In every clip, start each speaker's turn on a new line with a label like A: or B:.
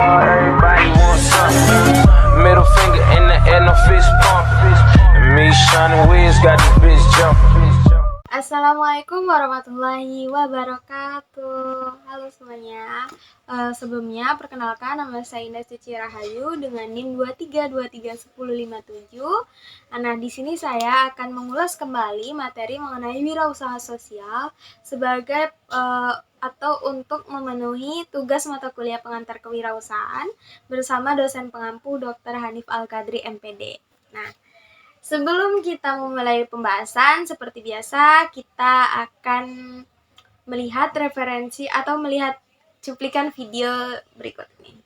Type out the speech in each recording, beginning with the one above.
A: Everybody wants something. Middle finger in the air, no fist pump. And me, Shawnee Wiz, got this bitch jumping.
B: Assalamualaikum warahmatullahi wabarakatuh. Halo semuanya. Sebelumnya perkenalkan, nama saya Indah Cici Rahayu dengan NIM 23231057. Nah, di sini saya akan mengulas kembali materi mengenai wirausaha sosial sebagai atau untuk memenuhi tugas mata kuliah pengantar kewirausahaan bersama dosen pengampu Dr. Hanif Al-Qadri MPD. Nah, sebelum kita memulai pembahasan, seperti biasa kita akan melihat referensi atau melihat cuplikan video berikut ini.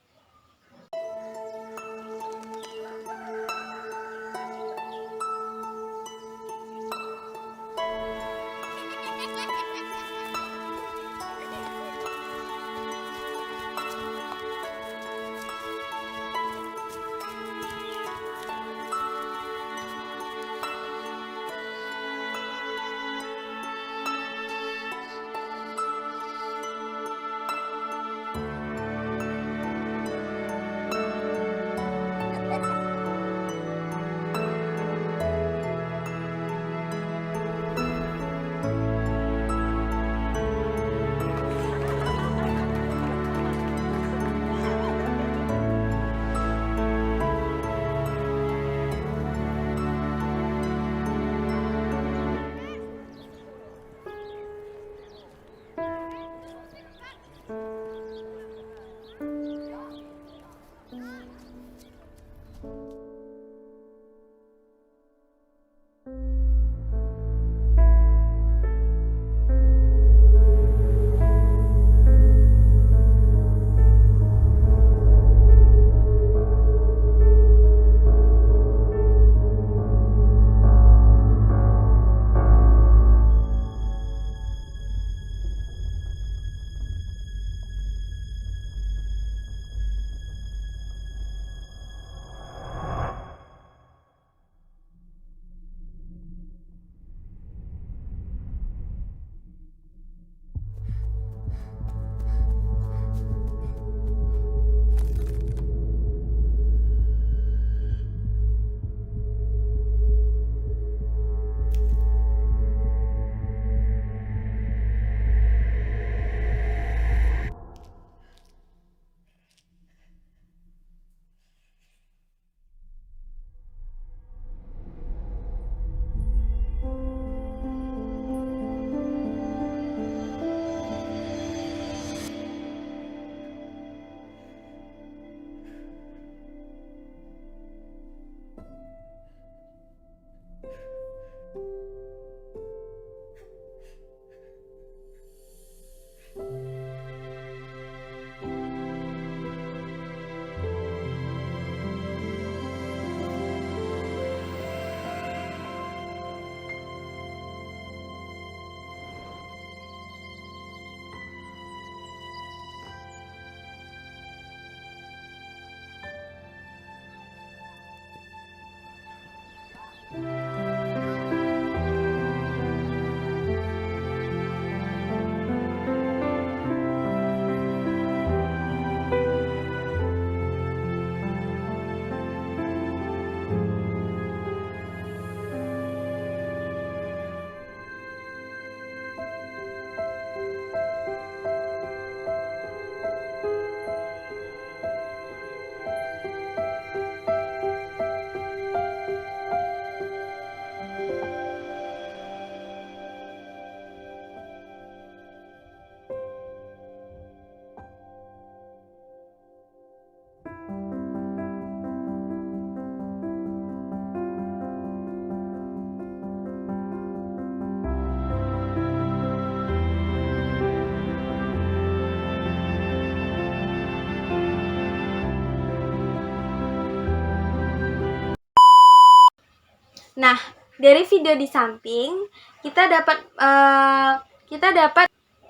B: Nah, dari video di samping kita dapat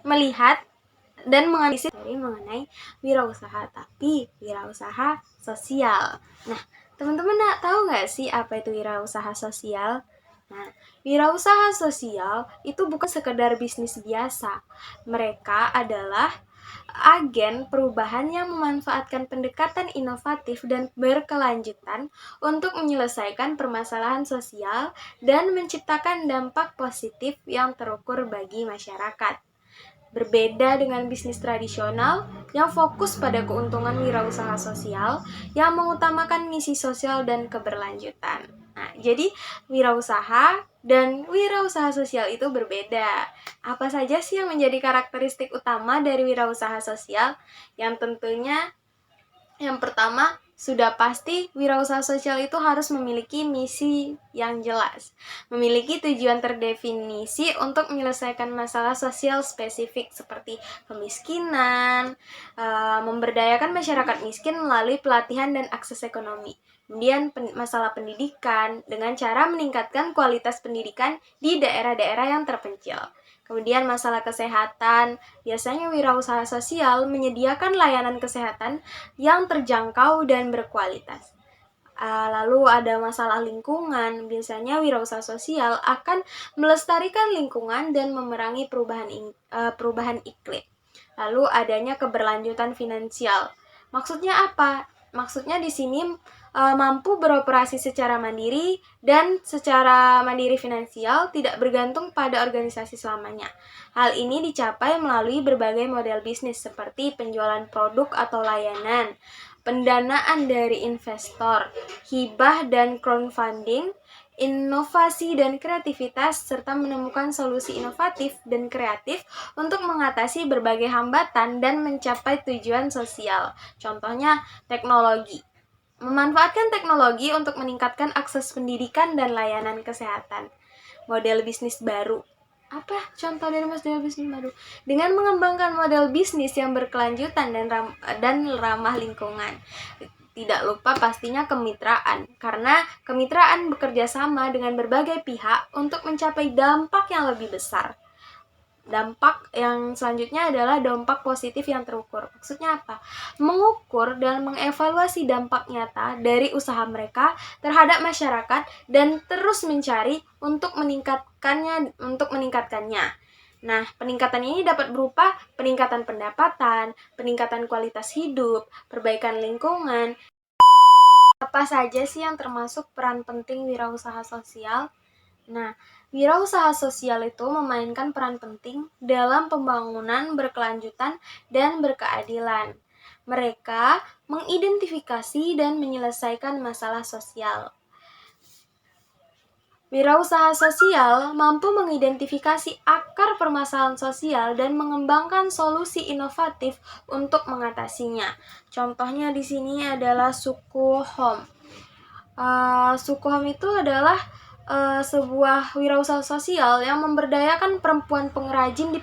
B: melihat dan menganalisis mengenai wirausaha, tapi wirausaha sosial. Nah, teman-teman tahu nggak sih apa itu wirausaha sosial? Nah, wirausaha sosial itu bukan sekedar bisnis biasa. Mereka adalah agen perubahan yang memanfaatkan pendekatan inovatif dan berkelanjutan untuk menyelesaikan permasalahan sosial dan menciptakan dampak positif yang terukur bagi masyarakat. Berbeda dengan bisnis tradisional yang fokus pada keuntungan wirausaha sosial yang mengutamakan misi sosial dan keberlanjutan. Nah, jadi wirausaha dan wirausaha sosial itu berbeda. Apa saja sih yang menjadi karakteristik utama dari wirausaha sosial? Yang tentunya yang pertama, sudah pasti wirausaha sosial itu harus memiliki misi yang jelas, memiliki tujuan terdefinisi untuk menyelesaikan masalah sosial spesifik seperti kemiskinan, memberdayakan masyarakat miskin melalui pelatihan dan akses ekonomi. Kemudian masalah pendidikan dengan cara meningkatkan kualitas pendidikan di daerah-daerah yang terpencil. Kemudian masalah kesehatan, biasanya wirausaha sosial menyediakan layanan kesehatan yang terjangkau dan berkualitas. Lalu ada masalah lingkungan, biasanya wirausaha sosial akan melestarikan lingkungan dan memerangi perubahan iklim. Lalu adanya keberlanjutan finansial. Maksudnya apa? Maksudnya di sini mampu beroperasi secara mandiri dan secara mandiri finansial tidak bergantung pada organisasi selamanya. Hal ini dicapai melalui berbagai model bisnis seperti penjualan produk atau layanan, pendanaan dari investor, hibah dan crowdfunding, inovasi dan kreativitas, serta menemukan solusi inovatif dan kreatif untuk mengatasi berbagai hambatan dan mencapai tujuan sosial. Contohnya, teknologi. Memanfaatkan teknologi untuk meningkatkan akses pendidikan dan layanan kesehatan. Model bisnis baru. Apa contoh dari model bisnis baru? Dengan mengembangkan model bisnis yang berkelanjutan dan ramah lingkungan. Tidak lupa pastinya kemitraan, karena kemitraan bekerja sama dengan berbagai pihak untuk mencapai dampak yang lebih besar. Dampak yang selanjutnya adalah dampak positif yang terukur. Maksudnya apa? Mengukur dan mengevaluasi dampak nyata dari usaha mereka terhadap masyarakat dan terus mencari untuk meningkatkannya. Nah, peningkatan ini dapat berupa peningkatan pendapatan, peningkatan kualitas hidup, perbaikan lingkungan. Apa saja sih yang termasuk peran penting wirausaha sosial? Nah, wirausaha sosial itu memainkan peran penting dalam pembangunan berkelanjutan dan berkeadilan. Mereka mengidentifikasi dan menyelesaikan masalah sosial. Wirausaha sosial mampu mengidentifikasi akar permasalahan sosial dan mengembangkan solusi inovatif untuk mengatasinya. Contohnya di sini adalah Sukuhom. Sukuhom itu adalah sebuah wirausaha sosial yang memberdayakan perempuan pengrajin di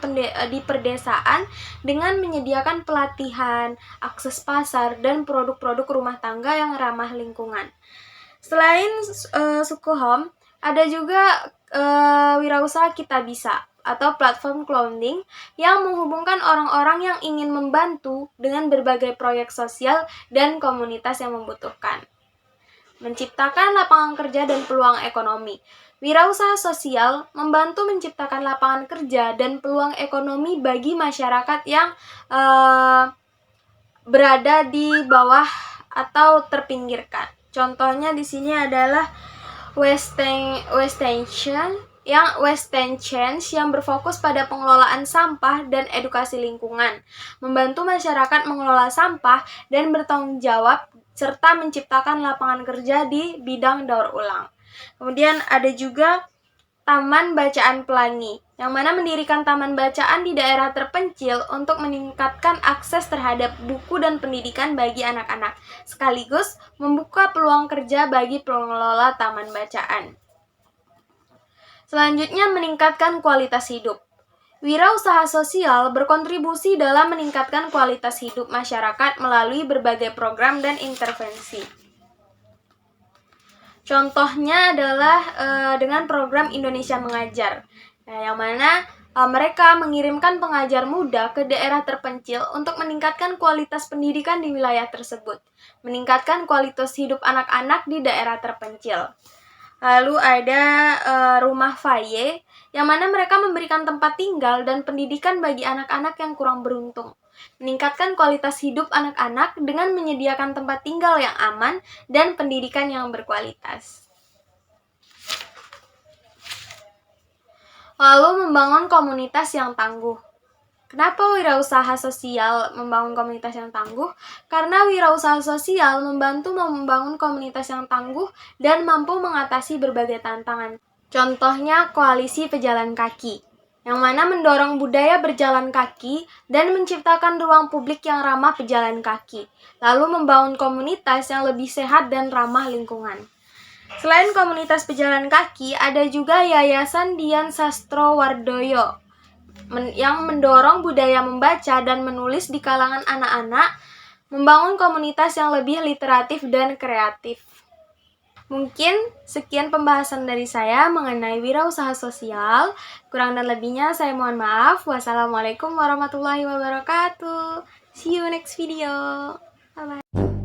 B: perdesaan dengan menyediakan pelatihan, akses pasar, dan produk-produk rumah tangga yang ramah lingkungan. Selain Sukuhom, ada juga wirausaha Kita Bisa atau platform crowdfunding yang menghubungkan orang-orang yang ingin membantu dengan berbagai proyek sosial dan komunitas yang membutuhkan. Menciptakan lapangan kerja dan peluang ekonomi. Wirausaha sosial membantu menciptakan lapangan kerja dan peluang ekonomi bagi masyarakat yang berada di bawah atau terpinggirkan. Contohnya di sini adalah Western Change yang berfokus pada pengelolaan sampah dan edukasi lingkungan, membantu masyarakat mengelola sampah dan bertanggung jawab serta menciptakan lapangan kerja di bidang daur ulang. Kemudian ada juga Taman Bacaan Pelangi, yang mana mendirikan taman bacaan di daerah terpencil untuk meningkatkan akses terhadap buku dan pendidikan bagi anak-anak, sekaligus membuka peluang kerja bagi pengelola taman bacaan. Selanjutnya, meningkatkan kualitas hidup. Wirausaha sosial berkontribusi dalam meningkatkan kualitas hidup masyarakat melalui berbagai program dan intervensi. Contohnya adalah dengan program Indonesia Mengajar, yang mana mereka mengirimkan pengajar muda ke daerah terpencil untuk meningkatkan kualitas pendidikan di wilayah tersebut, meningkatkan kualitas hidup anak-anak di daerah terpencil. Lalu ada Rumah Faye, yang mana mereka memberikan tempat tinggal dan pendidikan bagi anak-anak yang kurang beruntung. meningkatkan kualitas hidup anak-anak dengan menyediakan tempat tinggal yang aman dan pendidikan yang berkualitas. Lalu membangun komunitas yang tangguh. Kenapa wirausaha sosial membangun komunitas yang tangguh? Karena wirausaha sosial membantu membangun komunitas yang tangguh dan mampu mengatasi berbagai tantangan. Contohnya koalisi pejalan kaki, yang mana mendorong budaya berjalan kaki dan menciptakan ruang publik yang ramah pejalan kaki, lalu membangun komunitas yang lebih sehat dan ramah lingkungan. Selain komunitas pejalan kaki, ada juga Yayasan Dian Sastrowardoyo yang mendorong budaya membaca dan menulis di kalangan anak-anak, membangun komunitas yang lebih literatif dan kreatif. Mungkin sekian pembahasan dari saya mengenai wirausaha sosial. Kurang dan lebihnya saya mohon maaf. Wassalamualaikum warahmatullahi wabarakatuh. See you next video. Bye-bye.